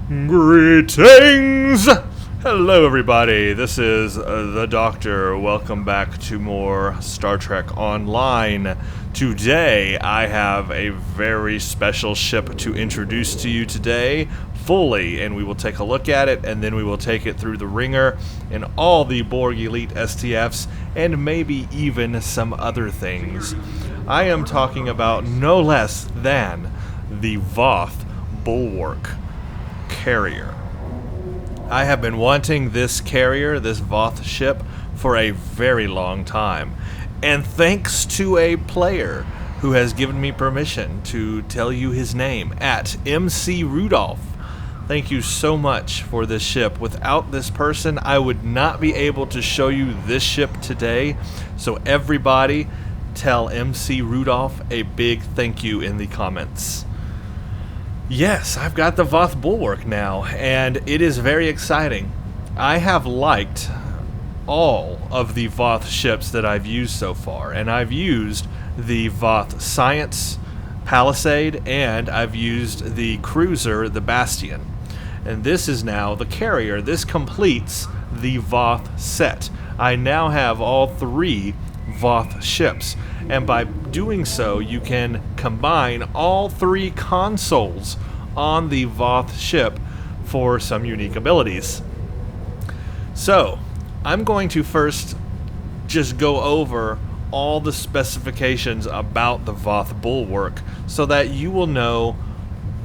Greetings! Hello everybody, this is the Doctor. Welcome back to more Star Trek Online. Today I have a very special ship to introduce to you today, fully, and we will take a look at it, and then we will take it through the ringer in all the Borg Elite STFs, and maybe even some other things. I am talking about no less than the Voth Bulwark carrier. I have been wanting this carrier, this Voth ship, for a very long time. And thanks to a player who has given me permission to tell you his name, at MC Rudolph. Thank you so much for this ship. Without this person, I would not be able to show you this ship today. So everybody, tell MC Rudolph a big thank you in the comments. Yes, I've got the Voth Bulwark now, and it is very exciting. I have liked all of the Voth ships that I've used so far, and I've used the Voth Science Palisade, and I've used the cruiser, the Bastion. And this is now the carrier. This completes the Voth set. I now have all three Voth ships, and by doing so you can combine all three consoles on the Voth ship for some unique abilities. So I'm going to first just go over all the specifications about the Voth Bulwark so that you will know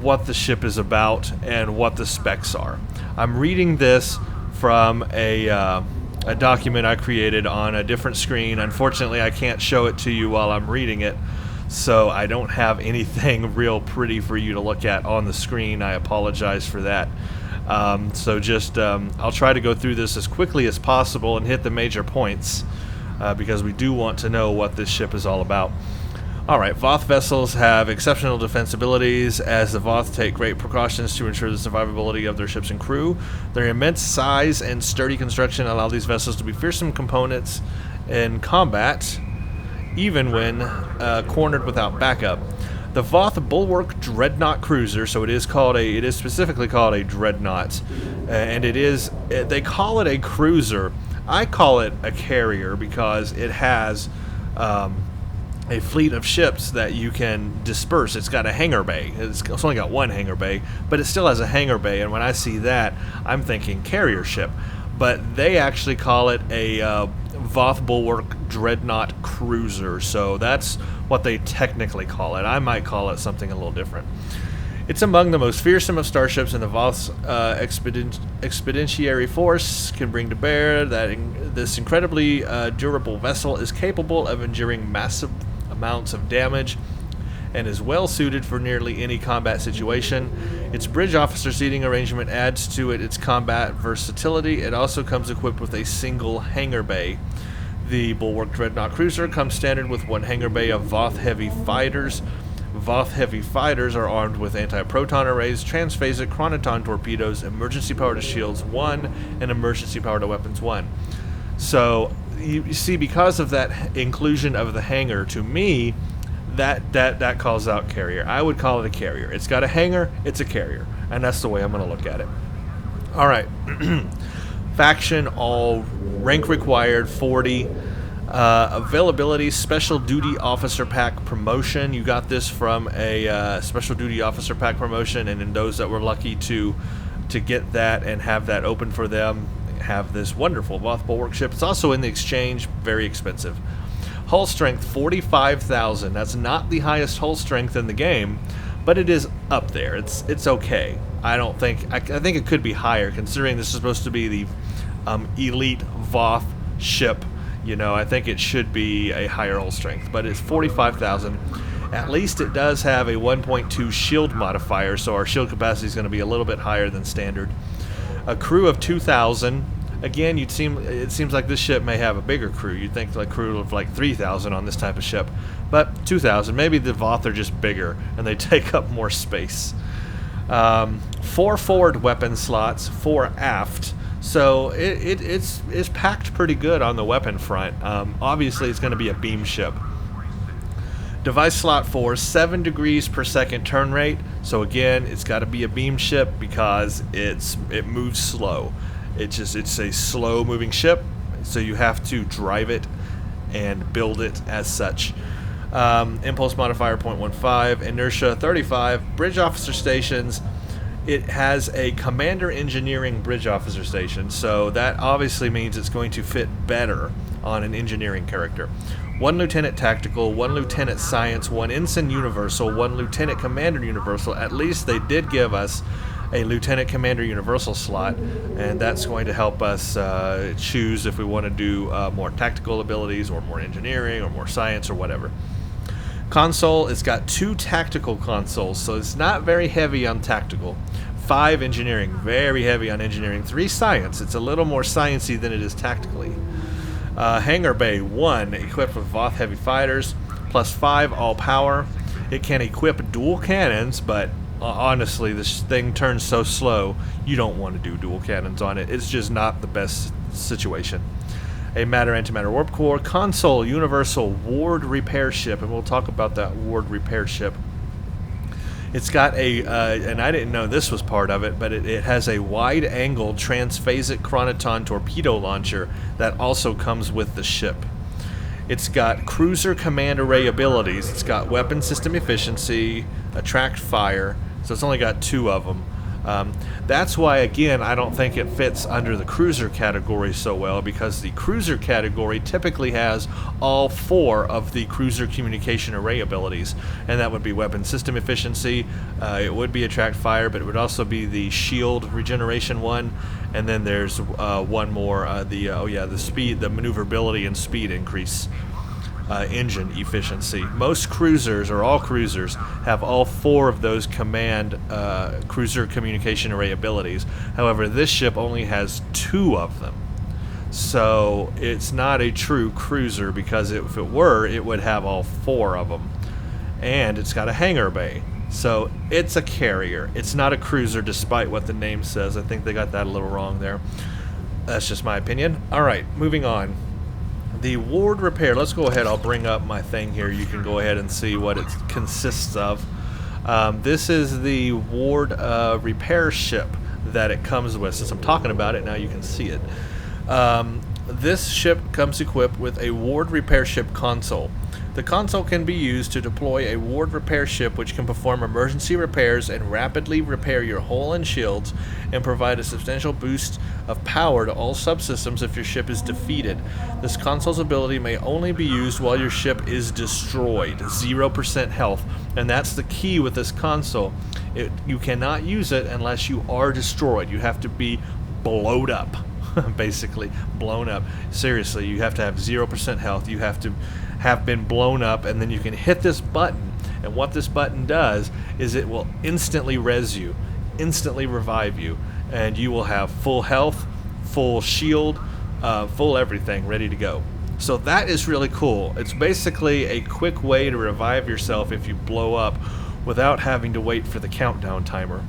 what the ship is about and what the specs are. I'm reading this from a document I created on a different screen. Unfortunately, I can't show it to you while I'm reading it, so I don't have anything real pretty for you to look at on the screen. I apologize for that. I'll try to go through this as quickly as possible and hit the major points because we do want to know what this ship is all about. Alright, Voth vessels have exceptional defense abilities, as the Voth take great precautions to ensure the survivability of their ships and crew. Their immense size and sturdy construction allow these vessels to be fearsome components in combat, even when cornered without backup. The Voth Bulwark Dreadnought Cruiser, so it is specifically called a Dreadnought, and they call it a cruiser. I call it a carrier because it has a fleet of ships that you can disperse. It's got a hangar bay. It's only got one hangar bay, but it still has a hangar bay, and when I see that, I'm thinking carrier ship. But they actually call it a Voth Bulwark Dreadnought Cruiser, so that's what they technically call it. I might call it something a little different. It's among the most fearsome of starships, and the Voth's expeditionary force can bring to bear that this incredibly durable vessel is capable of enduring massive amounts of damage and is well suited for nearly any combat situation. Its bridge officer seating arrangement adds to its combat versatility. It also comes equipped with a single hangar bay. The Bulwark Dreadnought Cruiser comes standard with one hangar bay of Voth Heavy Fighters. Voth Heavy Fighters are armed with anti-proton arrays, transphasic chronoton torpedoes, emergency power to shields 1, and emergency power to weapons 1. So you see, because of that inclusion of the hangar, to me, that calls out carrier. I would call it a carrier. It's got a hangar, it's a carrier, and that's the way I'm going to look at it. All right. Faction, all rank required 40. Availability, Special Duty Officer Pack promotion. You got this from a Special Duty Officer Pack promotion, and in those that were lucky to get that and have that open for them, have this wonderful Voth Bulwark ship. It's also in the exchange, very expensive. Hull strength 45,000. That's not the highest hull strength in the game, but it is up there. It's okay. I think it could be higher, considering this is supposed to be the elite Voth ship. You know, I think it should be a higher hull strength, but it's 45,000. At least it does have a 1.2 shield modifier, so our shield capacity is going to be a little bit higher than standard. A crew of 2,000. Again, it seems like this ship may have a bigger crew. You'd think like crew of like 3,000 on this type of ship, but 2,000. Maybe the Voth are just bigger and they take up more space. 4 forward weapon slots, 4 aft. So it's packed pretty good on the weapon front. Obviously, it's going to be a beam ship. Device slot 4, 7 degrees per second turn rate. So again, it's got to be a beam ship because it moves slow. It's a slow moving ship, so you have to drive it and build it as such. Impulse modifier 0.15, inertia 35, bridge officer stations. It has a commander engineering bridge officer station, so that obviously means it's going to fit better on an engineering character. 1 lieutenant tactical, 1 lieutenant science, 1 ensign universal, 1 lieutenant commander universal. At least they did give us a lieutenant commander universal slot, and that's going to help us choose if we want to do more tactical abilities or more engineering or more science or whatever. Console, it's got 2 tactical consoles, so it's not very heavy on tactical. 5 engineering, very heavy on engineering. 3 science, it's a little more sciencey than it is tactically. Hangar Bay 1, equipped with Voth heavy fighters, plus 5 all power. It can equip dual cannons, but honestly, this thing turns so slow, you don't want to do dual cannons on it. It's just not the best situation. A matter-antimatter warp core, console universal ward repair ship, and we'll talk about that ward repair ship. It's got a, and I didn't know this was part of it, but it has a wide-angle transphasic chronoton torpedo launcher that also comes with the ship. It's got cruiser command array abilities. It's got weapon system efficiency, attract fire, so it's only got 2 of them. That's why, again, I don't think it fits under the cruiser category so well, because the cruiser category typically has all 4 of the cruiser communication array abilities, and that would be weapon system efficiency, it would be attract fire, but it would also be the shield regeneration one, and then there's one more, the speed, the maneuverability and speed increase. Engine efficiency. Most cruisers, or all cruisers, have all 4 of those command cruiser communication array abilities. However, this ship only has 2 of them. So it's not a true cruiser, because if it were, it would have all 4 of them. And it's got a hangar bay. So it's a carrier. It's not a cruiser, despite what the name says. I think they got that a little wrong there. That's just my opinion. Alright, moving on. The ward repair, let's go ahead, I'll bring up my thing here, you can go ahead and see what it consists of. This is the ward repair ship that it comes with. Since I'm talking about it, now you can see it. This ship comes equipped with a ward repair ship console. The console can be used to deploy a ward repair ship which can perform emergency repairs and rapidly repair your hull and shields, and provide a substantial boost of power to all subsystems if your ship is defeated. This console's ability may only be used while your ship is destroyed, 0% health, and that's the key with this console. You cannot use it unless you are destroyed. You have to be blowed up, basically blown up. Seriously, you have to have 0% health. You have to have been blown up, and then you can hit this button, and what this button does is it will instantly res you, instantly revive you, and you will have full health, full shield, full everything ready to go. So that is really cool. It's basically a quick way to revive yourself if you blow up without having to wait for the countdown timer.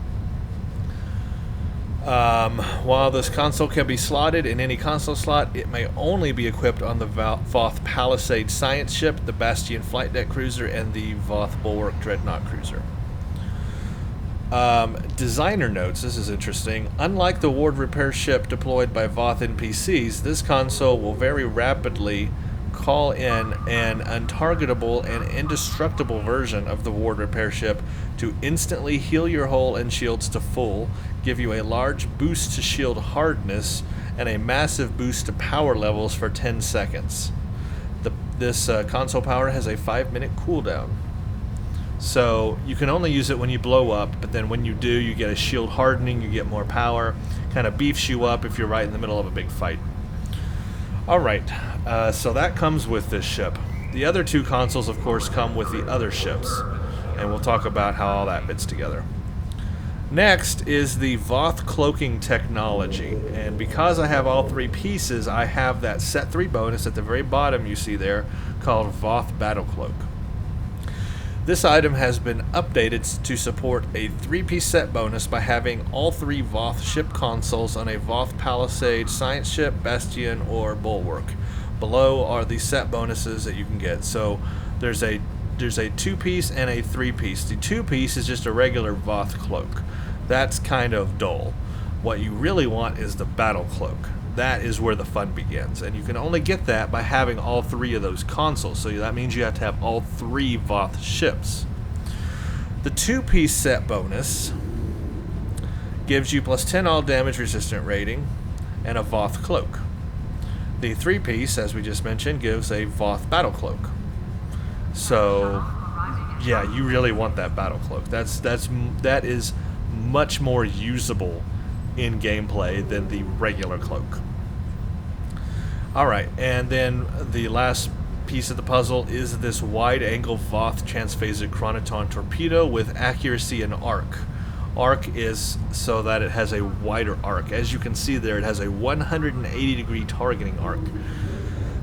While this console can be slotted in any console slot, it may only be equipped on the Voth Palisade science ship, the Bastion flight deck cruiser, and the Voth Bulwark Dreadnought Cruiser. Designer notes, this is interesting. Unlike the ward repair ship deployed by Voth NPCs, this console will very rapidly call in an untargetable and indestructible version of the ward repair ship to instantly heal your hull and shields to full, give you a large boost to shield hardness, and a massive boost to power levels for 10 seconds. This console power has a 5-minute cooldown. So you can only use it when you blow up, but then when you do, you get a shield hardening, you get more power, kind of beefs you up if you're right in the middle of a big fight. Alright, so that comes with this ship. The other 2 consoles, of course, come with the other ships, and we'll talk about how all that fits together. Next is the Voth cloaking technology, and because I have all 3 pieces, I have that set 3 bonus at the very bottom you see there called Voth Battle Cloak. This item has been updated to support a 3-piece set bonus by having all 3 Voth ship consoles on a Voth Palisade science ship, Bastion, or Bulwark. Below are the set bonuses that you can get. So there's a there's a 2-piece and a 3-piece. The 2-piece is just a regular Voth cloak. That's kind of dull. What you really want is the battle cloak. That is where the fun begins, and you can only get that by having all 3 of those consoles. So that means you have to have all 3 Voth ships. The 2-piece set bonus gives you plus 10 all damage resistant rating and a Voth cloak. The 3-piece, as we just mentioned, gives a Voth battle cloak. So yeah, you really want that battle cloak. That is much more usable in gameplay than the regular cloak. Alright, and then the last piece of the puzzle is this wide-angle Voth transphasic chronoton torpedo with accuracy and arc. Arc is so that it has a wider arc. As you can see there, it has a 180-degree targeting arc.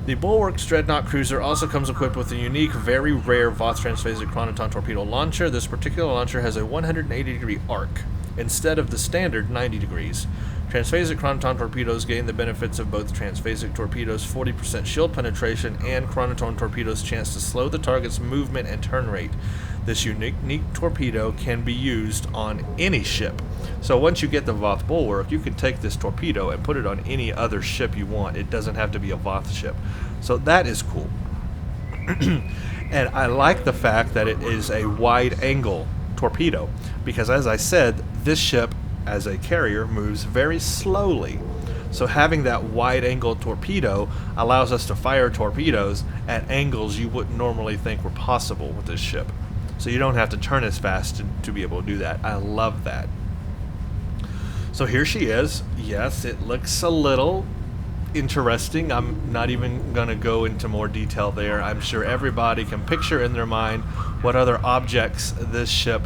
The Bulwark Dreadnought Cruiser also comes equipped with a unique, very rare Voth transphasic chronoton torpedo launcher. This particular launcher has a 180-degree arc instead of the standard 90 degrees. Transphasic chronoton torpedoes gain the benefits of both transphasic torpedoes' 40% shield penetration and chronoton torpedoes' chance to slow the target's movement and turn rate. This unique torpedo can be used on any ship. So once you get the Voth Bulwark, you can take this torpedo and put it on any other ship you want. It doesn't have to be a Voth ship. So that is cool. And I like the fact that it is a wide-angle torpedo, because as I said, this ship as a carrier moves very slowly. So having that wide-angle torpedo allows us to fire torpedoes at angles you wouldn't normally think were possible with this ship. So you don't have to turn as fast to be able to do that. I love that. So here she is. Yes, it looks a little interesting. I'm not even going to go into more detail there. I'm sure everybody can picture in their mind what other objects this ship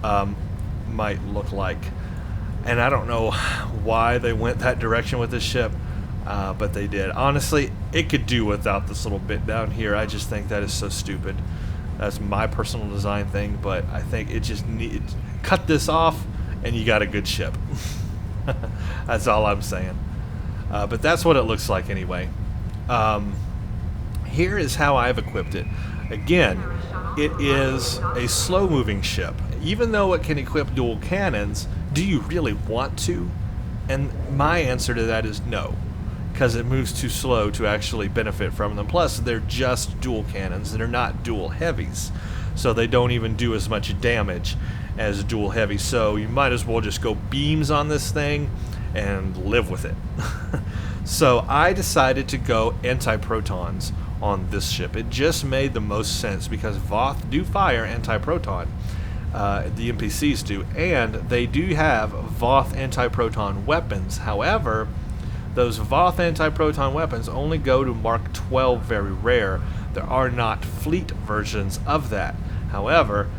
might look like. And I don't know why they went that direction with this ship, but they did. Honestly, it could do without this little bit down here. I just think that is so stupid. That's my personal design thing, but I think it just needs... Cut this off, and you got a good ship. That's all I'm saying. But that's what it looks like anyway. Here is how I've equipped it. Again, it is a slow-moving ship. Even though it can equip dual cannons, do you really want to? And my answer to that is no, because it moves too slow to actually benefit from them. Plus, they're just dual cannons, and they're not dual heavies, so they don't even do as much damage as dual heavies. So you might as well just go beams on this thing and live with it. So I decided to go anti-protons on this ship. It just made the most sense because Voth do fire anti-proton. The NPCs do, and they do have Voth anti-proton weapons. However, those Voth anti-proton weapons only go to Mark 12, very rare. There are not fleet versions of that. However,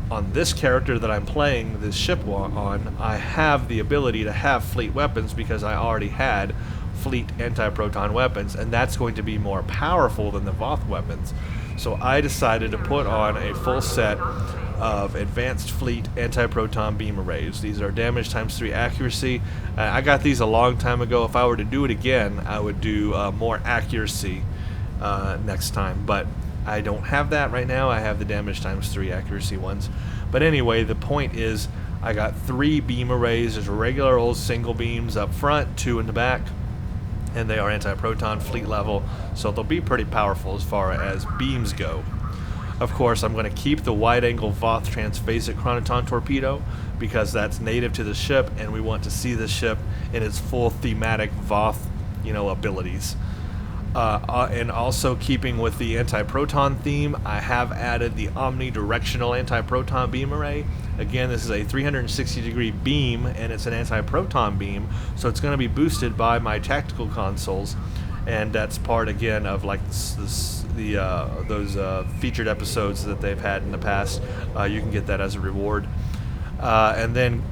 on this character that I'm playing this ship on, I have the ability to have fleet weapons because I already had fleet anti-proton weapons, and that's going to be more powerful than the Voth weapons. So I decided to put on a full set of advanced fleet anti-proton beam arrays. These are damage times 3 accuracy. I got these a long time ago. If I were to do it again, I would do more accuracy next time, but I don't have that right now. I have the damage times 3 accuracy ones. But anyway, the point is I got 3 beam arrays. There's regular old single beams up front, 2 in the back, and they are anti-proton fleet level, so they'll be pretty powerful as far as beams go. Of course, I'm going to keep the wide-angle Voth transphasic chronoton torpedo because that's native to the ship, and we want to see the ship in its full thematic Voth, abilities. And also keeping with the anti-proton theme, I have added the omnidirectional anti-proton beam array. Again, this is a 360-degree beam, and it's an anti-proton beam, so it's going to be boosted by my tactical consoles, and that's part again of like those featured episodes that they've had in the past. You can get that as a reward, and then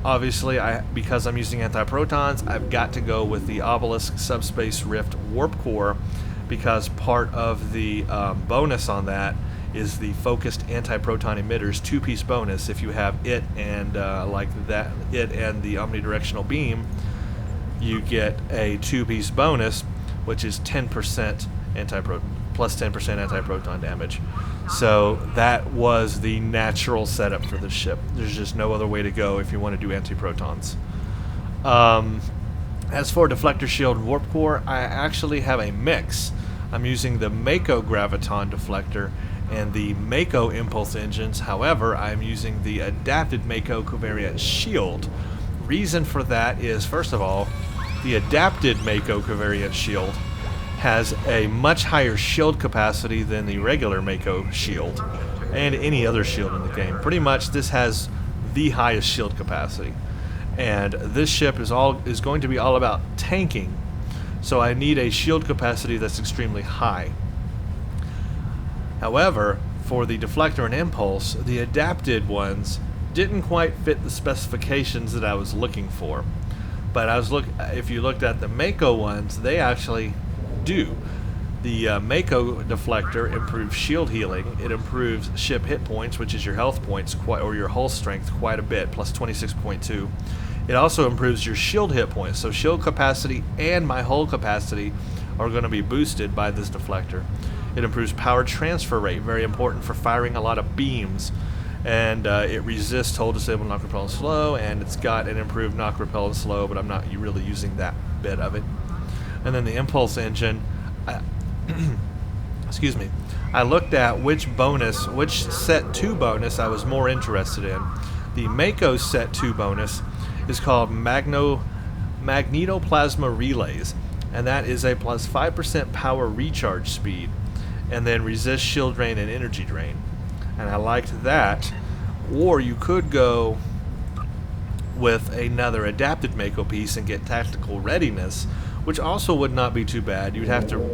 obviously, because I'm using anti-protons, I've got to go with the Obelisk Subspace Rift Warp Core, because part of the bonus on that is the focused anti-proton emitters 2-piece bonus. If you have it and it and the omnidirectional beam, you get a 2-piece bonus, which is 10% plus 10% anti-proton damage. So that was the natural setup for the ship. There's just no other way to go if you want to do anti-protons. As for deflector shield and warp core, I actually have a mix. I'm using the Mako graviton deflector and the Mako impulse engines. However, I'm using the adapted Mako covariant shield. Reason for that is, first of all, the adapted Mako covariant shield has a much higher shield capacity than the regular Mako shield and any other shield in the game. Pretty much this has the highest shield capacity. And this ship is going to be all about tanking, so I need a shield capacity that's extremely high. However, for the deflector and impulse, the adapted ones didn't quite fit the specifications that I was looking for. But if you looked at the Mako ones, they actually do. The Mako deflector improves shield healing. It improves ship hit points, which is your health points, or your hull strength, quite a bit, plus 26.2. It also improves your shield hit points. So shield capacity and my hull capacity are going to be boosted by this deflector. It improves power transfer rate, very important for firing a lot of beams. And it resists hull disable, knock, repel, and slow, and it's got an improved knock, repel, and slow, but I'm not really using that bit of it. And then the impulse engine, excuse me, I looked at which set 2 bonus I was more interested in. The Mako set 2 bonus is called Magnetoplasma Relays, and that is a plus 5% power recharge speed, and then resist shield drain and energy drain. And I liked that. Or you could go with another adapted Mako piece and get tactical readiness, which also would not be too bad.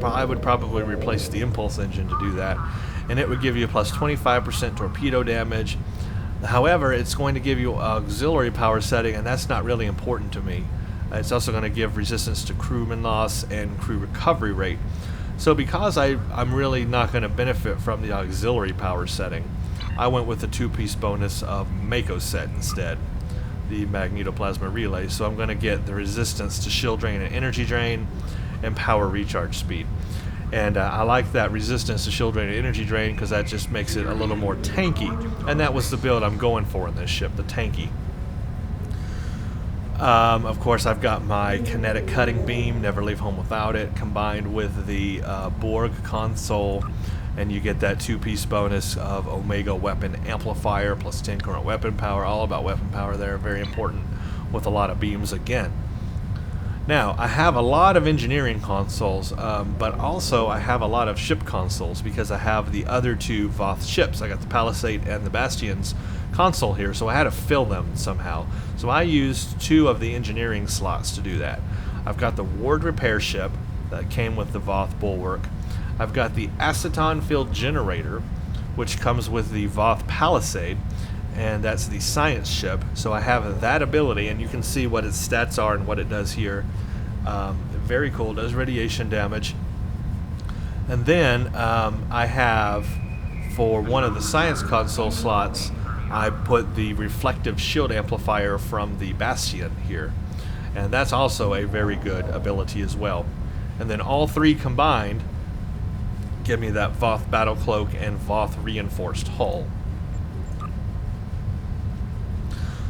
I would probably replace the impulse engine to do that, and it would give you a plus 25% torpedo damage. However, it's going to give you auxiliary power setting, and that's not really important to me. It's also going to give resistance to crewman loss and crew recovery rate. So because I'm really not going to benefit from the auxiliary power setting, I went with the 2-piece bonus of Mako set instead, the Magnetoplasma Relay. So I'm going to get the resistance to shield drain and energy drain and power recharge speed. And I like that resistance to shield drain and energy drain because that just makes it a little more tanky. And that was the build I'm going for in this ship, the tanky. Of course, I've got my kinetic cutting beam, never leave home without it, combined with the Borg console, and you get that 2-piece bonus of Omega weapon amplifier plus 10 current weapon power. All about weapon power there, very important with a lot of beams again. Now, I have a lot of engineering consoles, but also I have a lot of ship consoles because I have the other 2 Voth ships. I got the Palisade and the Bastion's console here, so I had to fill them somehow. So I used 2 of the engineering slots to do that. I've got the Ward repair ship that came with the Voth Bulwark. I've got the aceton field generator, which comes with the Voth Palisade, and that's the science ship. So I have that ability, and you can see what its stats are and what it does here. Very cool, does radiation damage. And then I have, for one of the science console slots, I put the reflective shield amplifier from the Bastion here, and that's also a very good ability as well. And then all 3 combined give me that Voth battle cloak and Voth reinforced hull.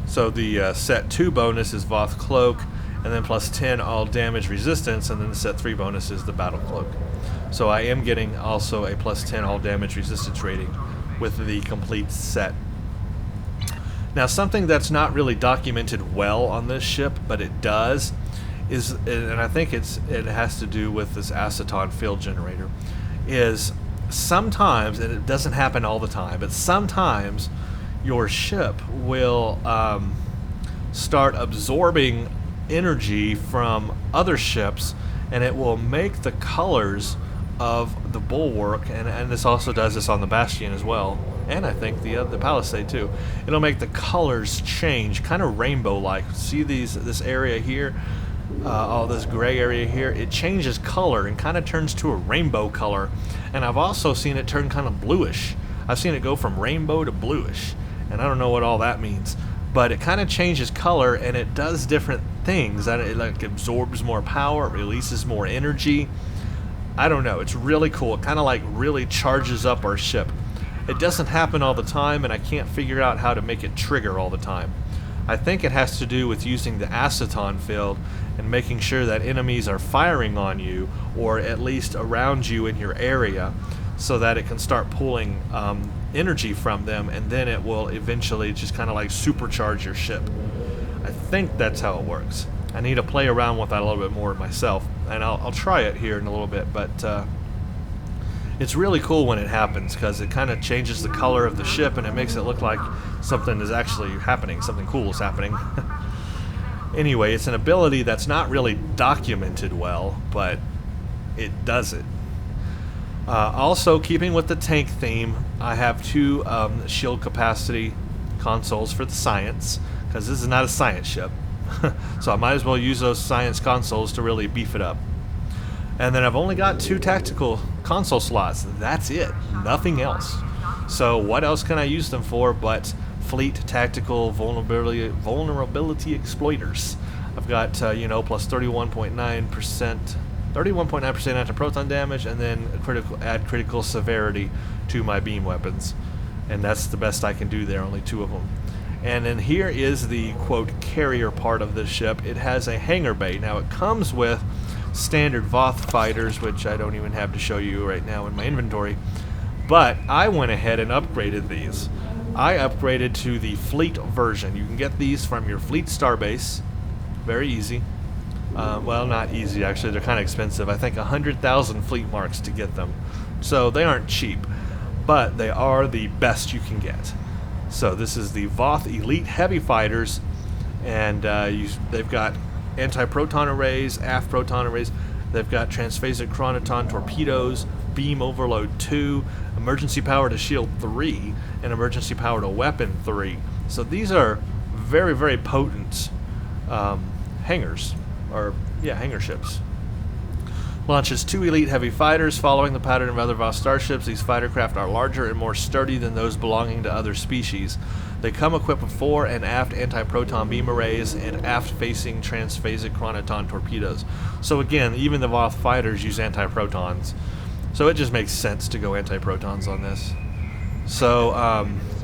So the set 2 bonus is Voth cloak, and then plus 10 all damage resistance, and then the set 3 bonus is the battle cloak. So I am getting also a plus 10 all damage resistance rating with the complete set. Now, something that's not really documented well on this ship, but it does, is, and I think it has to do with this aceton field generator, is sometimes, and it doesn't happen all the time, but sometimes your ship will start absorbing energy from other ships, and it will make the colors of the Bulwark, and this also does this on the Bastion as well, and I think the Palisade too. It'll make the colors change, kind of rainbow-like. See this area here, all this gray area here? It changes color and kind of turns to a rainbow color, and I've also seen it turn kind of bluish. I've seen it go from rainbow to bluish, and I don't know what all that means, but it kind of changes color, and it does different things. It like absorbs more power, it releases more energy. I don't know, it's really cool. It kind of like really charges up our ship. It doesn't happen all the time, and I can't figure out how to make it trigger all the time. I think it has to do with using the aceton field and making sure that enemies are firing on you, or at least around you in your area, so that it can start pulling energy from them, and then it will eventually just kind of like supercharge your ship. I think that's how it works. I need to play around with that a little bit more myself, and I'll try it here in a little bit, but it's really cool when it happens, because it kind of changes the color of the ship and it makes it look like something is actually happening, something cool is happening. Anyway, it's an ability that's not really documented well, but it does it. Also, keeping with the tank theme, I have two shield capacity consoles for the science, because this is not a science ship. So I might as well use those science consoles to really beef it up. And then I've only got 2 tactical console slots. That's it. Nothing else. So what else can I use them for but fleet tactical vulnerability exploiters? I've got, plus 31.9%, 31.9% anti-proton damage, and then add critical severity to my beam weapons. And that's the best I can do there, only 2 of them. And then here is the, quote, carrier part of this ship. It has a hangar bay. Now it comes with standard Voth fighters, which I don't even have to show you right now in my inventory, but I went ahead and upgraded these. I upgraded to the fleet version. You can get these from your fleet starbase. Very easy. Well, not easy actually, they're kind of expensive. I think 100,000 fleet marks to get them, so they aren't cheap, but they are the best you can get. So this is the Voth Elite Heavy Fighters, and they've got anti-proton arrays, aft proton arrays. They've got transphasic chronoton torpedoes, beam overload 2, emergency power to shield 3, and emergency power to weapon 3. So these are very, very potent hangars, or hangar ships. Launches 2 elite heavy fighters following the pattern of other Voth starships. These fighter craft are larger and more sturdy than those belonging to other species. They come equipped with fore and aft anti-proton beam arrays and aft-facing transphasic chronoton torpedoes. So again, even the Voth fighters use anti-protons. So it just makes sense to go anti-protons on this. So,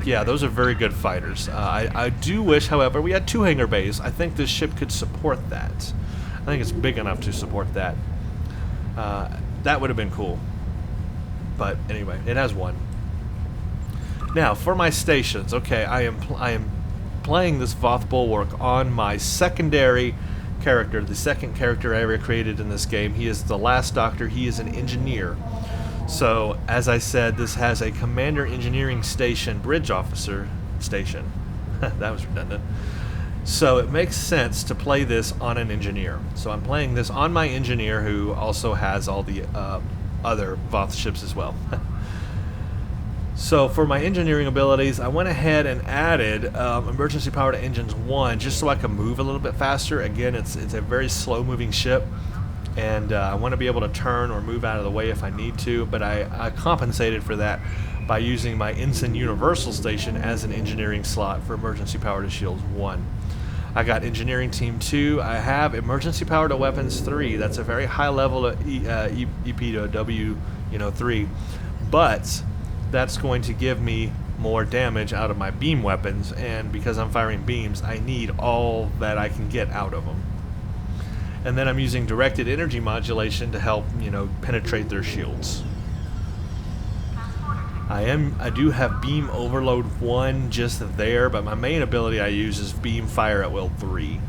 those are very good fighters. I do wish, however, we had 2 hangar bays. I think this ship could support that. I think it's big enough to support that. That would have been cool. But anyway, it has 1. Now, for my stations, okay, I am playing this Voth Bulwark on my secondary character, the second character I ever created in this game. He is the last Doctor. He is an engineer. So, as I said, this has a Commander Engineering Station Bridge Officer Station. That was redundant. So it makes sense to play this on an engineer. So I'm playing this on my engineer, who also has all the other Voth ships as well. So for my engineering abilities, I went ahead and added emergency power to engines 1, just so I can move a little bit faster. Again, it's a very slow moving ship, and I want to be able to turn or move out of the way if I need to, but I compensated for that by using my Ensign Universal Station as an engineering slot for emergency power to shields 1. I got engineering team 2. I have emergency power to weapons 3. That's a very high level of EP to W, 3, but that's going to give me more damage out of my beam weapons, and because I'm firing beams, I need all that I can get out of them. And then I'm using directed energy modulation to help, penetrate their shields. I do have beam overload 1 just there, but my main ability I use is beam fire at will 3.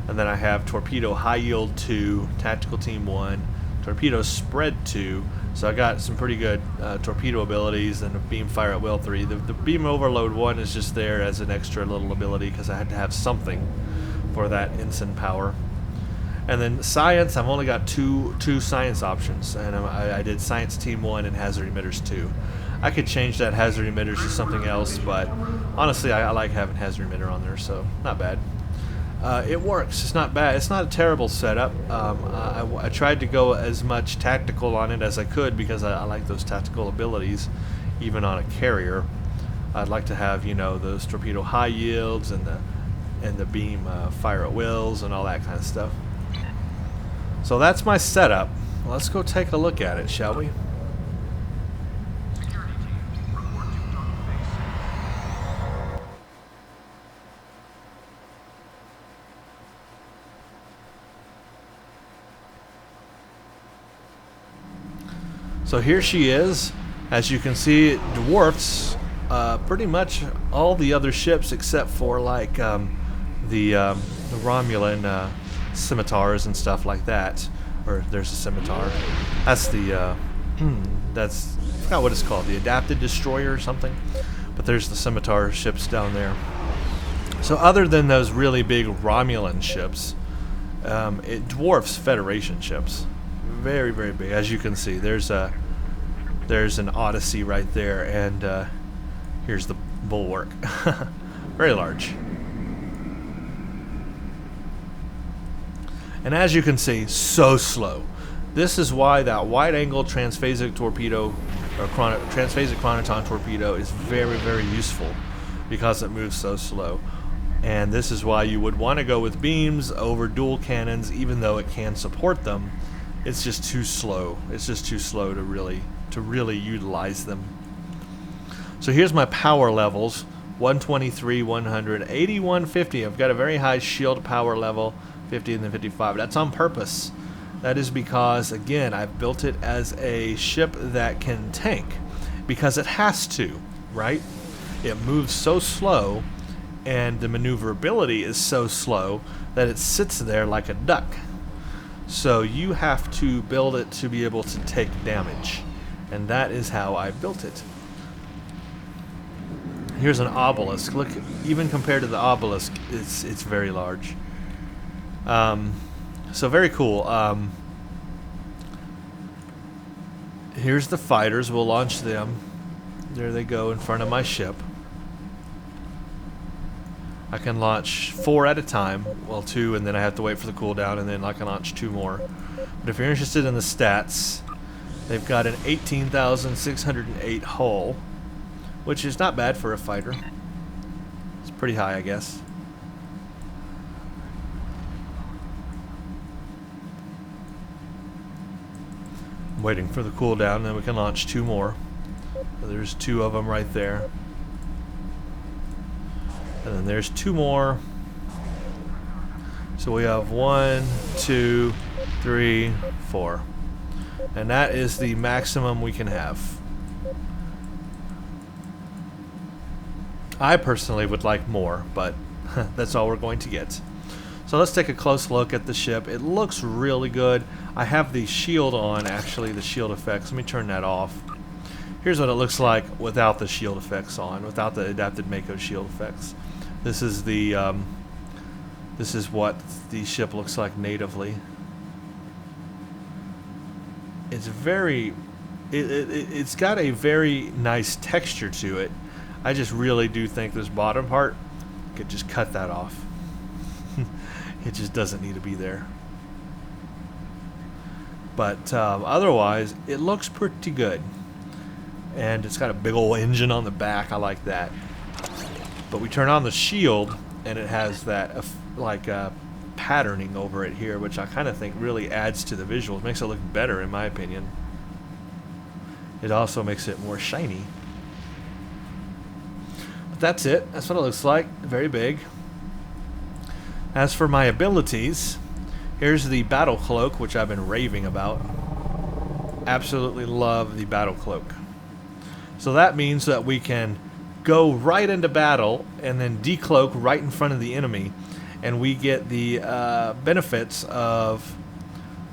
And then I have torpedo high yield 2, tactical team 1, torpedo spread 2. So I got some pretty good torpedo abilities, and a beam fire at will 3. The beam overload 1 is just there as an extra little ability because I had to have something for that ensign power. And then science, I've only got two science options, and I did science team 1 and hazard emitters 2. I could change that hazard emitters to something else, but honestly I like having hazard emitter on there, so not bad. It works. It's not bad. It's not a terrible setup. I tried to go as much tactical on it as I could because I like those tactical abilities, even on a carrier. I'd like to have those torpedo high yields and the beam fire at wills and all that kind of stuff. So that's my setup. Let's go take a look at it, shall we? So here she is. As you can see, it dwarfs pretty much all the other ships except for like the Romulan scimitars and stuff like that. Or there's a scimitar. That's the that's, I forgot what it's called, the adapted destroyer or something. But there's the scimitar ships down there. So other than those really big Romulan ships, it dwarfs Federation ships. Very, very big. As you can see, there's an Odyssey right there, and here's the Bulwark. Very large. And as you can see, so slow. This is why that wide-angle transphasic torpedo, or transphasic chronoton torpedo, is very, very useful, because it moves so slow. And this is why you would want to go with beams over dual cannons, even though it can support them. It's just too slow. It's just too slow to really utilize them. So here's my power levels: 123, 100, 80, 150. I've got a very high shield power level, 50 and then 55. That's on purpose. That is because, again, I've built it as a ship that can tank, because it has to, right? It moves so slow, and the maneuverability is so slow that it sits there like a duck. So you have to build it to be able to take damage, and that is how I built it. Here's an obelisk. Look, even compared to the obelisk, it's very large. So very cool. Here's the fighters. We'll launch them. There they go in front of my ship. I can launch 4 at a time. Well, 2, and then I have to wait for the cooldown, and then I can launch 2 more. But if you're interested in the stats, they've got an 18,608 hull, which is not bad for a fighter. It's pretty high, I guess. I'm waiting for the cooldown, and then we can launch 2 more. So there's 2 of them right there. And then there's 2 more. So we have 1, 2, 3, 4. And that is the maximum we can have. I personally would like more, but that's all we're going to get. So let's take a close look at the ship. It looks really good. I have the shield on, actually, the shield effects. Let me turn that off. Here's what it looks like without the shield effects on, without the adapted Mako shield effects. This is the this is what the ship looks like natively. It's very it's got a very nice texture to it. I just really do think this bottom part could just cut that off. It just doesn't need to be there. But otherwise, it looks pretty good. And it's got a big old engine on the back. I like that. But we turn on the shield, and it has that patterning over it here, which I kind of think really adds to the visuals. Makes it look better, in my opinion. It also makes it more shiny. But that's it. That's what it looks like. Very big. As for my abilities, here's the battle cloak, which I've been raving about. Absolutely love the battle cloak. So that means that we can go right into battle and then decloak right in front of the enemy, and we get the benefits of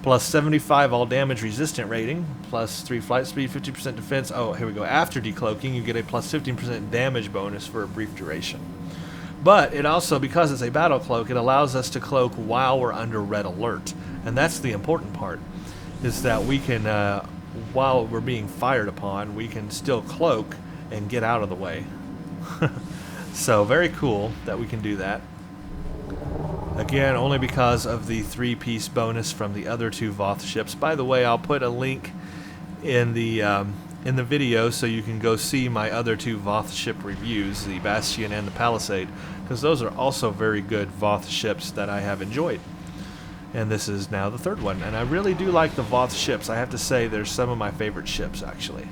plus 75 all damage resistant rating, plus 3 flight speed, 50% defense. Oh, here we go. After decloaking, you get a plus 15% damage bonus for a brief duration. But it also, because it's a battle cloak, it allows us to cloak while we're under red alert, and that's the important part, is that we can, while we're being fired upon, we can still cloak and get out of the way. So very cool that we can do that. Again, only because of the 3-piece bonus from the other 2 Voth ships. By the way, I'll put a link in the video so you can go see my other 2 Voth ship reviews, the Bastion and the Palisade, because those are also very good Voth ships that I have enjoyed. And this is now the 3rd one, and I really do like the Voth ships. I have to say they're some of my favorite ships, actually.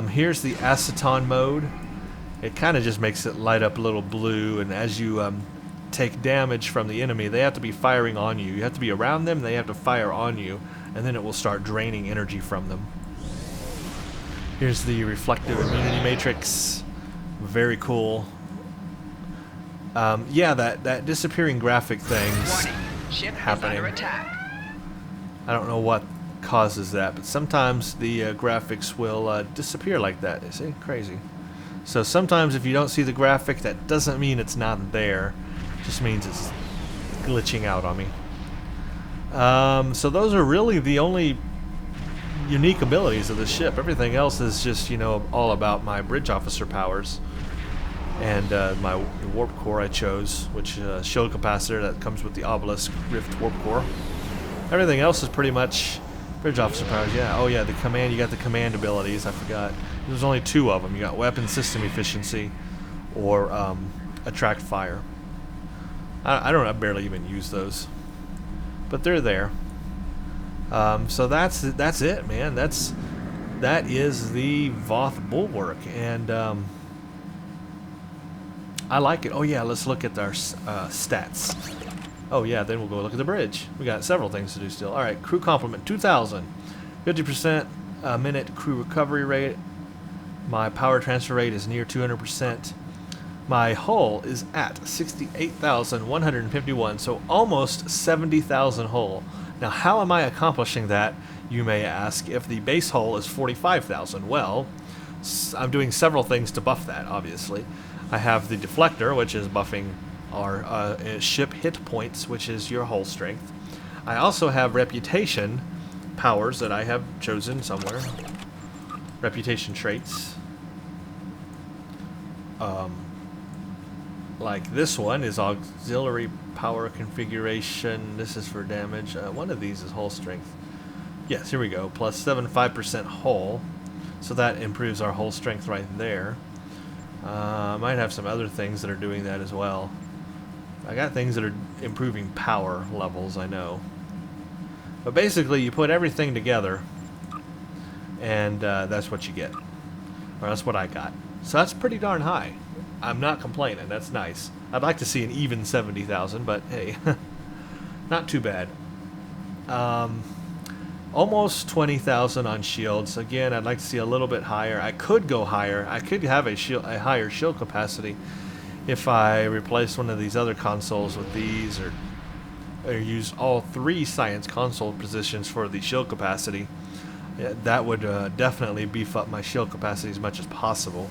Here's the aceton mode. It kind of just makes it light up a little blue, and as you take damage from the enemy, they have to be firing on you. You have to be around them, they have to fire on you, and then it will start draining energy from them. Here's the reflective immunity matrix. Very cool. Yeah, that disappearing graphic thing's Ship happening. is under attack. I don't know what causes that, but sometimes the graphics will disappear like that. You see? Crazy. So sometimes if you don't see the graphic, that doesn't mean it's not there. It just means it's glitching out on me. So those are really the only unique abilities of the ship. Everything else is just, you know, all about my bridge officer powers. And my warp core I chose, which shield capacitor that comes with the obelisk rift warp core. Everything else is pretty much bridge officer powers. Yeah. Oh yeah, the command. You got the command abilities. I forgot. There's only two of them. You got weapon system efficiency, or attract fire. I barely even use those, but they're there. So that's it, man. That is the Voth Bulwark, and I like it. Oh yeah, let's look at our stats. Oh yeah, then we'll go look at the bridge. We got several things to do still. All right, crew complement 2,000, 50% minute crew recovery rate. My power transfer rate is near 200%. My hull is at 68,151, so almost 70,000 hull. Now, how am I accomplishing that, you may ask, if the base hull is 45,000? Well, I'm doing several things to buff that, obviously. I have the deflector, which is buffing our ship hit points, which is your hull strength. I also have reputation powers that I have chosen somewhere. Reputation traits. Like this one is auxiliary power configuration. This is for damage. One of these is hull strength. Yes, here we go. Plus 75% hull. So that improves our hull strength right there. I might have some other things that are doing that as well. I got things that are improving power levels, I know. But basically, you put everything together, and that's what you get. Or that's what I got. So that's pretty darn high. I'm not complaining. That's nice. I'd like to see an even 70,000, but hey, not too bad. Almost 20,000 on shields. Again, I'd like to see a little bit higher. I could go higher. I could have a higher shield capacity if I replaced one of these other consoles with these, or use all 3 science console positions for the shield capacity. Yeah, that would definitely beef up my shield capacity as much as possible.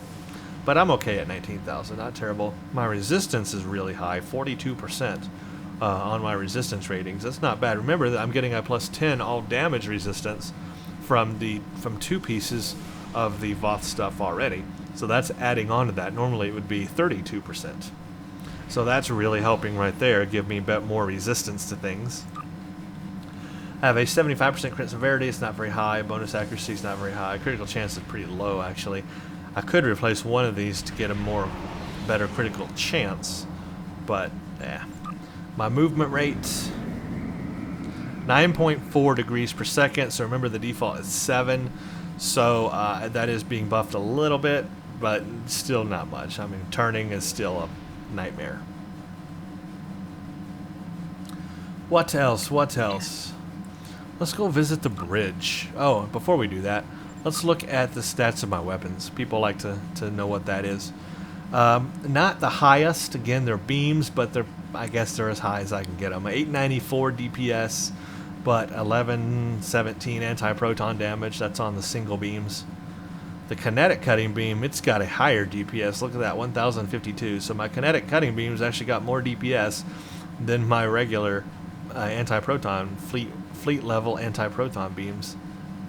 But I'm okay at 19,000, not terrible. My resistance is really high, 42% on my resistance ratings. That's not bad. Remember that I'm getting a plus 10 all damage resistance from 2 pieces of the Voth stuff already. So that's adding on to that. Normally it would be 32%. So that's really helping right there, give me more resistance to things. I have a 75% crit severity. It's not very high. Bonus accuracy is not very high. Critical chance is pretty low, actually. I could replace one of these to get a better critical chance, but yeah. My movement rate, 9.4 degrees per second. So remember the default is 7. So that is being buffed a little bit, but still not much. I mean, turning is still a nightmare. What else? What else? Let's go visit the bridge. Oh, before we do that, let's look at the stats of my weapons. People like to know what that is. Not the highest. Again, they're beams, but I guess they're as high as I can get them. 894 DPS, but 1117 anti-proton damage. That's on the single beams. The kinetic cutting beam, it's got a higher DPS. Look at that, 1052. So my kinetic cutting beams actually got more DPS than my regular anti-proton fleet level anti-proton beams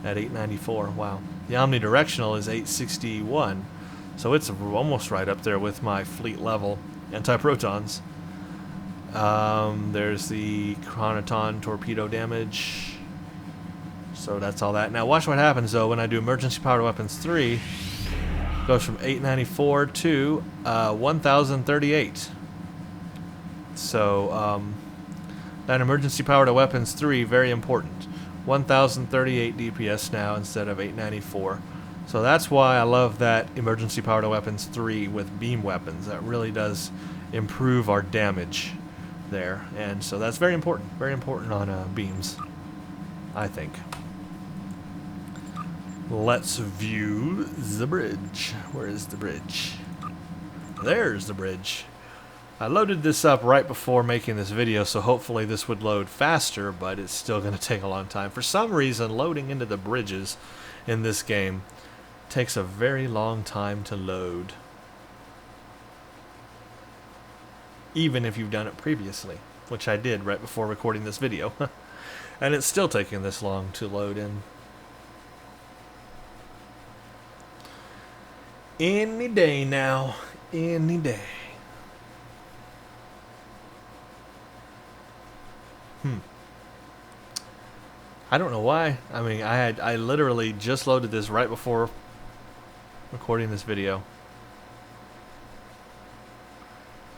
at 894. Wow. The omnidirectional is 861. So it's almost right up there with my fleet level anti-protons. There's the chronoton torpedo damage. So that's all that. Now watch what happens though when I do emergency powered weapons 3. It goes from 894 to 1038. So that emergency powered weapons 3, very important. 1038 DPS now instead of 894. So that's why I love that emergency powered weapons 3 with beam weapons. That really does improve our damage there, and so that's very important on beams, I think. Let's view the bridge. Where is the bridge? There's the bridge. I loaded this up right before making this video, so hopefully this would load faster, but it's still going to take a long time. For some reason, loading into the bridges in this game takes a very long time to load. Even if you've done it previously, which I did right before recording this video. And it's still taking this long to load in. Any day now. Any day. I don't know why. I mean, I literally just loaded this right before recording this video.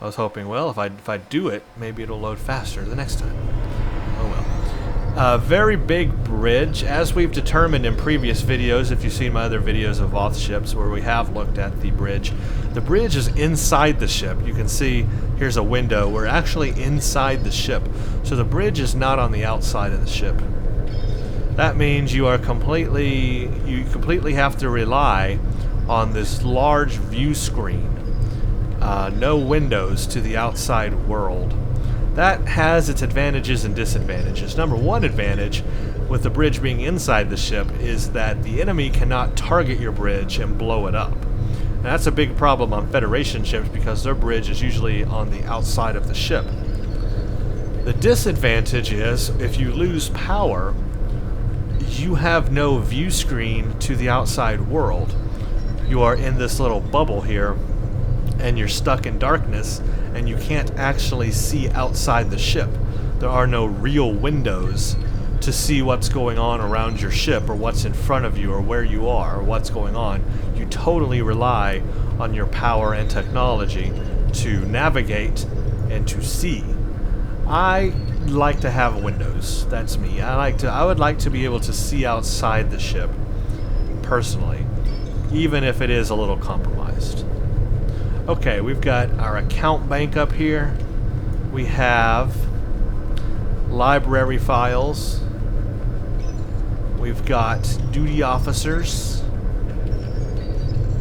I was hoping, well, if I do it, maybe it'll load faster the next time. Oh well. Very big bridge, as we've determined in previous videos. If you've seen my other videos of Voth ships where we have looked at the bridge is inside the ship. You can see here's a window. We're actually inside the ship, so the bridge is not on the outside of the ship. That means you completely have to rely on this large view screen. No windows to the outside world. That has its advantages and disadvantages. Number one advantage with the bridge being inside the ship is that the enemy cannot target your bridge and blow it up. Now, that's a big problem on Federation ships because their bridge is usually on the outside of the ship. The disadvantage is if you lose power, you have no view screen to the outside world. You are in this little bubble here and you're stuck in darkness and you can't actually see outside the ship. There are no real windows to see what's going on around your ship or what's in front of you or where you are or what's going on. You totally rely on your power and technology to navigate and to see. I like to have windows. That's me. I would like to be able to see outside the ship personally, even if it is a little compromised. Okay, we've got our account bank up here. We have library files. We've got duty officers.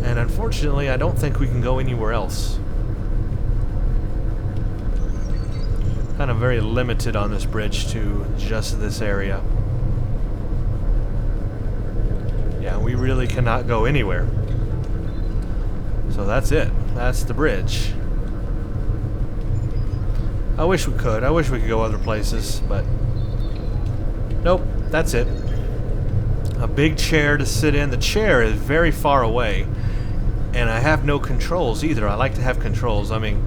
And unfortunately, I don't think we can go anywhere else. Kind of very limited on this bridge to just this area. Yeah, we really cannot go anywhere. So that's it. That's the bridge. I wish we could. I wish we could go other places, but nope, that's it. A big chair to sit in. The chair is very far away, and I have no controls either. I like to have controls. I mean,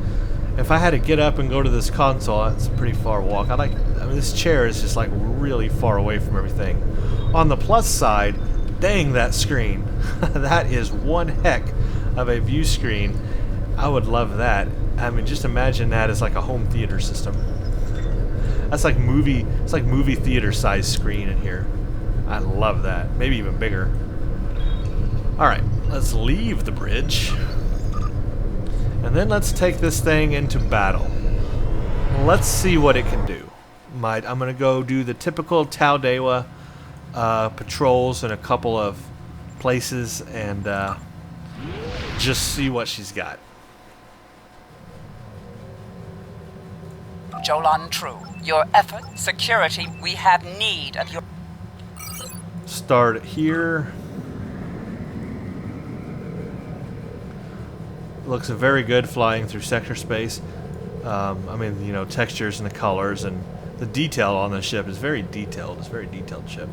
if I had to get up and go to this console, that's a pretty far walk. I mean, this chair is just like really far away from everything. On the plus side, dang that screen. That is one heck of a view screen. I would love that. I mean, just imagine that as like a home theater system. That's like it's like movie theater size screen in here. I love that. Maybe even bigger. Alright, let's leave the bridge. And then let's take this thing into battle. Let's see what it can do. I'm going to go do the typical Taldewa patrols in a couple of places and just see what she's got. Jolan True, your effort, security, we have need of your... Start here. Looks very good flying through sector space. I mean, you know, textures and the colors and the detail on the ship is very detailed. It's a very detailed ship.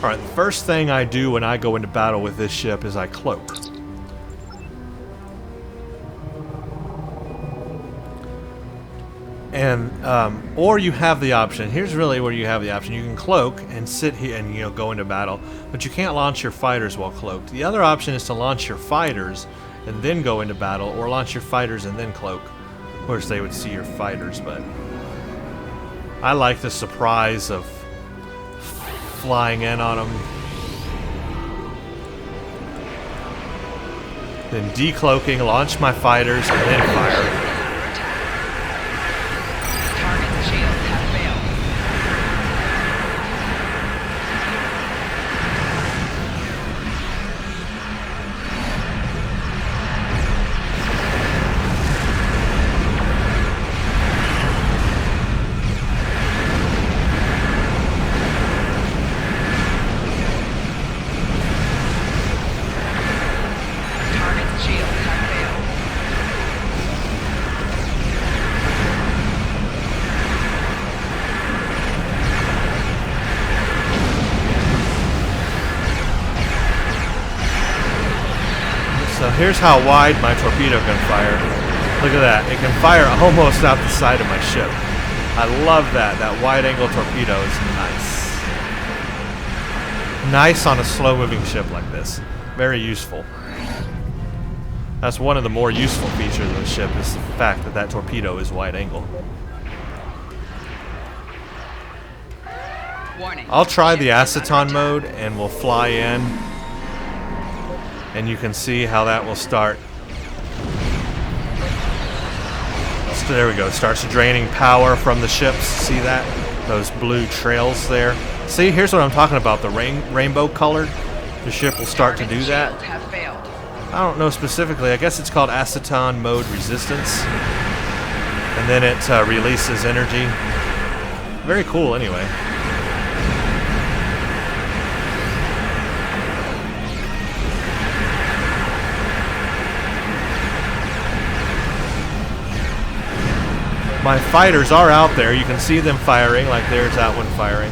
Alright, the first thing I do when I go into battle with this ship is I cloak. And, or you have the option. Here's really where you have the option. You can cloak and sit here and, you know, go into battle, but you can't launch your fighters while cloaked. The other option is to launch your fighters and then go into battle, or launch your fighters and then cloak. Of course, they would see your fighters, but I like the surprise of flying in on them, then decloaking, launch my fighters, and then fire. here's how wide my torpedo can fire. Look at that. It can fire almost out the side of my ship. I love that. That wide-angle torpedo is nice. Nice on a slow-moving ship like this. Very useful. That's one of the more useful features of the ship, is the fact that that torpedo is wide-angle. Warning. I'll try the aceton mode, and we'll fly in, and you can see how that will start. So there we go. It starts draining power from the ships. See that? Those blue trails there. See, here's what I'm talking about. The rainbow colored. The ship will start to do that. I don't know specifically. I guess it's called aceton mode resistance. And then it releases energy. Very cool anyway. My fighters are out there. You can see them firing, like there's that one firing.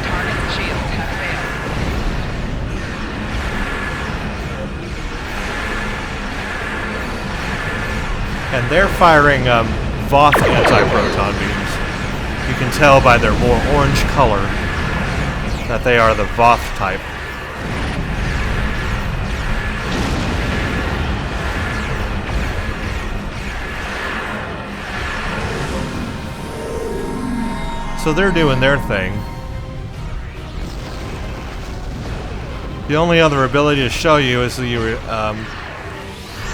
Target shields have failed. And they're firing Voth anti-proton beams. You can tell by their more orange color that they are the Voth type. So they're doing their thing. The only other ability to show you is the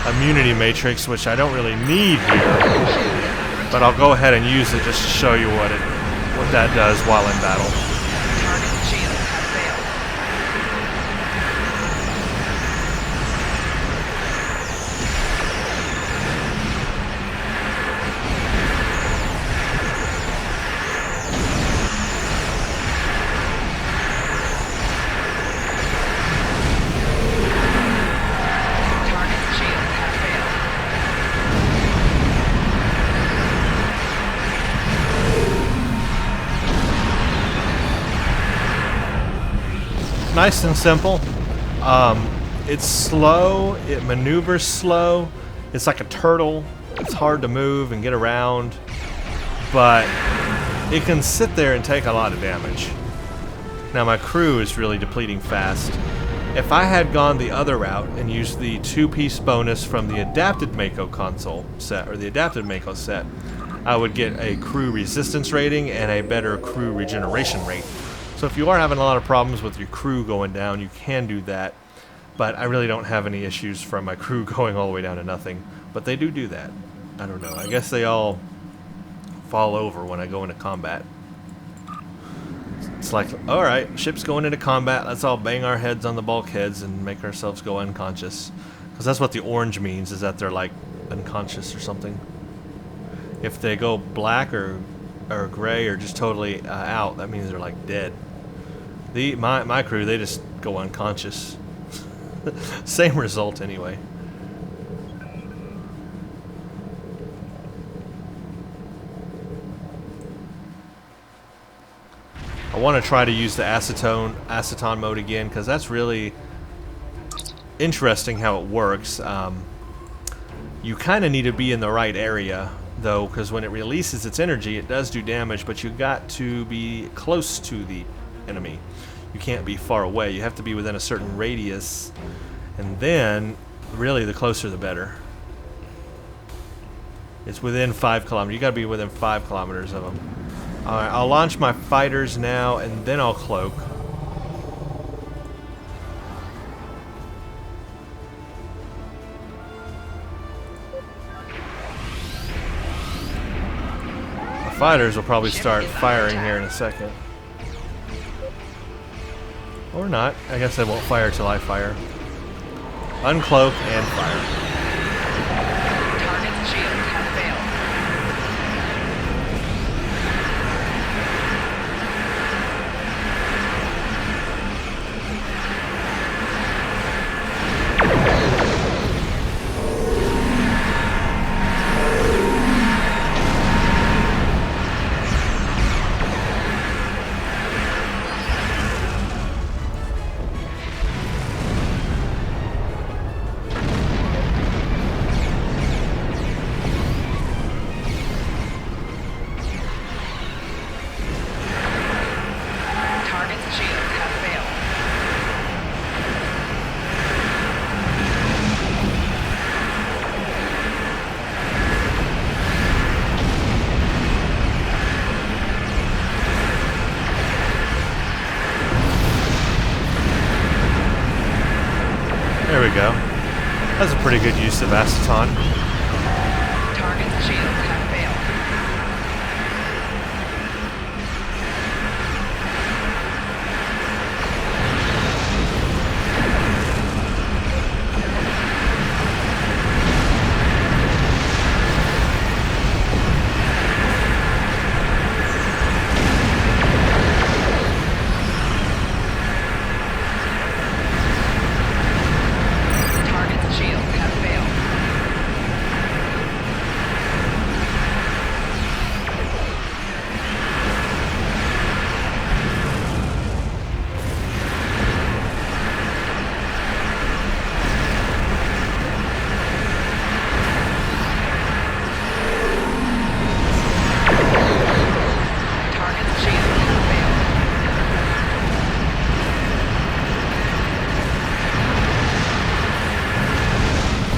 immunity matrix, which I don't really need here, but I'll go ahead and use it just to show you what that does while in battle. Target shields have failed. Nice and simple. It's slow, it maneuvers slow, it's like a turtle, it's hard to move and get around, but it can sit there and take a lot of damage. Now my crew is really depleting fast. If I had gone the other route and used the 2-piece bonus from the adapted Mako console set, or the adapted Mako set, I would get a crew resistance rating and a better crew regeneration rate. So if you are having a lot of problems with your crew going down, you can do that. But I really don't have any issues from my crew going all the way down to nothing. But they do that. I don't know. I guess they all fall over when I go into combat. It's like, alright, ship's going into combat. Let's all bang our heads on the bulkheads and make ourselves go unconscious. Because that's what the orange means, is that they're like unconscious or something. If they go black or gray or just totally out, that means they're like dead. My crew, they just go unconscious. Same result anyway. I want to try to use the aceton mode again, because that's really interesting how it works. You kind of need to be in the right area though, because when it releases its energy it does do damage, but you got to be close to the enemy. You can't be far away. You have to be within a certain radius, and then really the closer the better. It's within 5 kilometers. You got to be within 5 kilometers of them. Alright, I'll launch my fighters now, and then I'll cloak. My fighters will probably start firing here in a second. Or not. I guess they won't fire till I fire. Uncloak and fire. Target shields have failed. There we go. That's a pretty good use of aceton. Target shields have failed.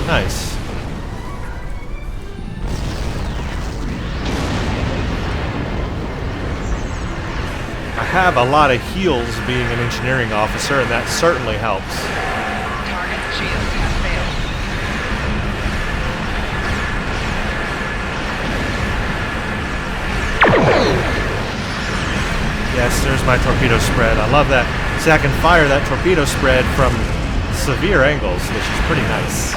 Nice. I have a lot of heals being an engineering officer, and that certainly helps. Target shields have failed. Yes, there's my torpedo spread. I love that. See, I can fire that torpedo spread from severe angles, which is pretty nice.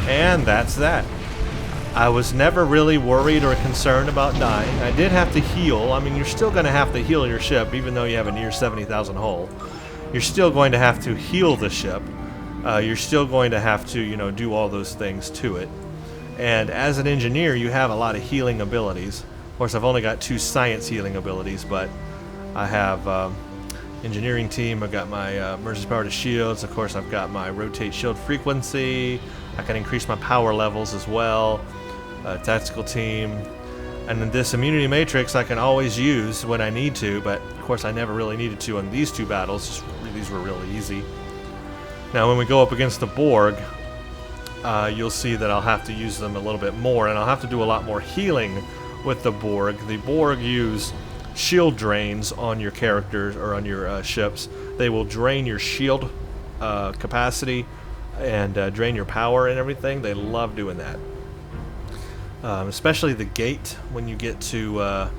And that's that. I was never really worried or concerned about dying. I did have to heal. I mean, you're still going to have to heal your ship, even though you have a near 70,000 hull. You're still going to have to heal the ship. You're still going to have to, you know, do all those things to it. And as an engineer, you have a lot of healing abilities. Of course, I've only got 2 science healing abilities, but I have engineering team. I've got my emergency power to shields. Of course, I've got my rotate shield frequency. I can increase my power levels as well. Tactical team. And then this immunity matrix I can always use when I need to, but of course I never really needed to on these 2 battles. These were really easy. Now when we go up against the Borg, you'll see that I'll have to use them a little bit more, and I'll have to do a lot more healing with the Borg. The Borg use shield drains on your characters or on your ships. They will drain your shield capacity and drain your power and everything. They love doing that. Especially the gate, when you get to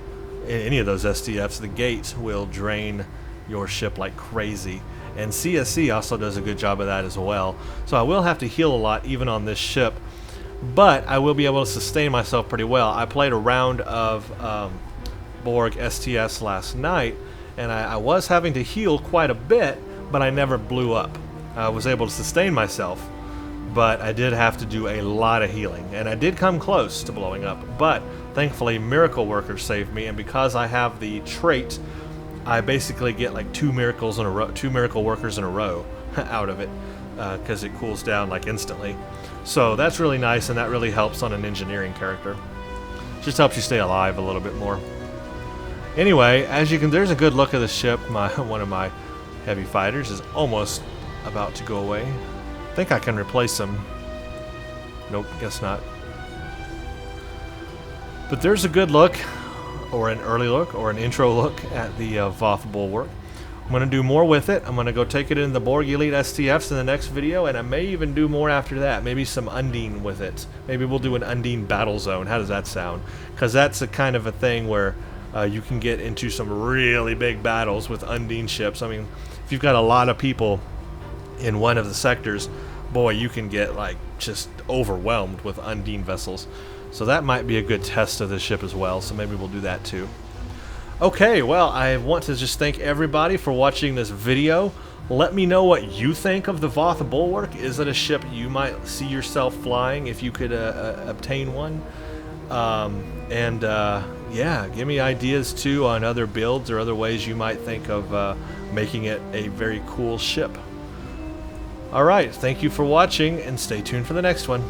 any of those SDFs, the gate will drain your ship like crazy. And CSC also does a good job of that as well. So I will have to heal a lot even on this ship, but I will be able to sustain myself pretty well. I played a round of Borg STS last night, and I was having to heal quite a bit, but I never blew up. I was able to sustain myself, but I did have to do a lot of healing, and I did come close to blowing up, but thankfully Miracle Worker saved me, and because I have the trait, I basically get like 2 miracles in a row, 2 Miracle Workers in a row out of it, because it cools down like instantly. So that's really nice, and that really helps on an engineering character. Just helps you stay alive a little bit more. Anyway, as you can, there's a good look of the ship. One of my heavy fighters is almost about to go away. I think I can replace him. Nope, guess not. But there's a good look, or an early look, or an intro look at the Voth Bulwark. I'm going to do more with it. I'm going to go take it in the Borg Elite STFs in the next video, and I may even do more after that. Maybe some Undine with it. Maybe we'll do an Undine battle zone. How does that sound? Because that's a kind of a thing where you can get into some really big battles with Undine ships. I mean, if you've got a lot of people in one of the sectors, boy, you can get like just overwhelmed with Undine vessels. So that might be a good test of the ship as well, so maybe we'll do that too. Okay, well, I want to just thank everybody for watching this video. Let me know what you think of the Voth Bulwark. Is it a ship you might see yourself flying if you could obtain one? Yeah, give me ideas too on other builds or other ways you might think of making it a very cool ship. Alright, thank you for watching, and stay tuned for the next one.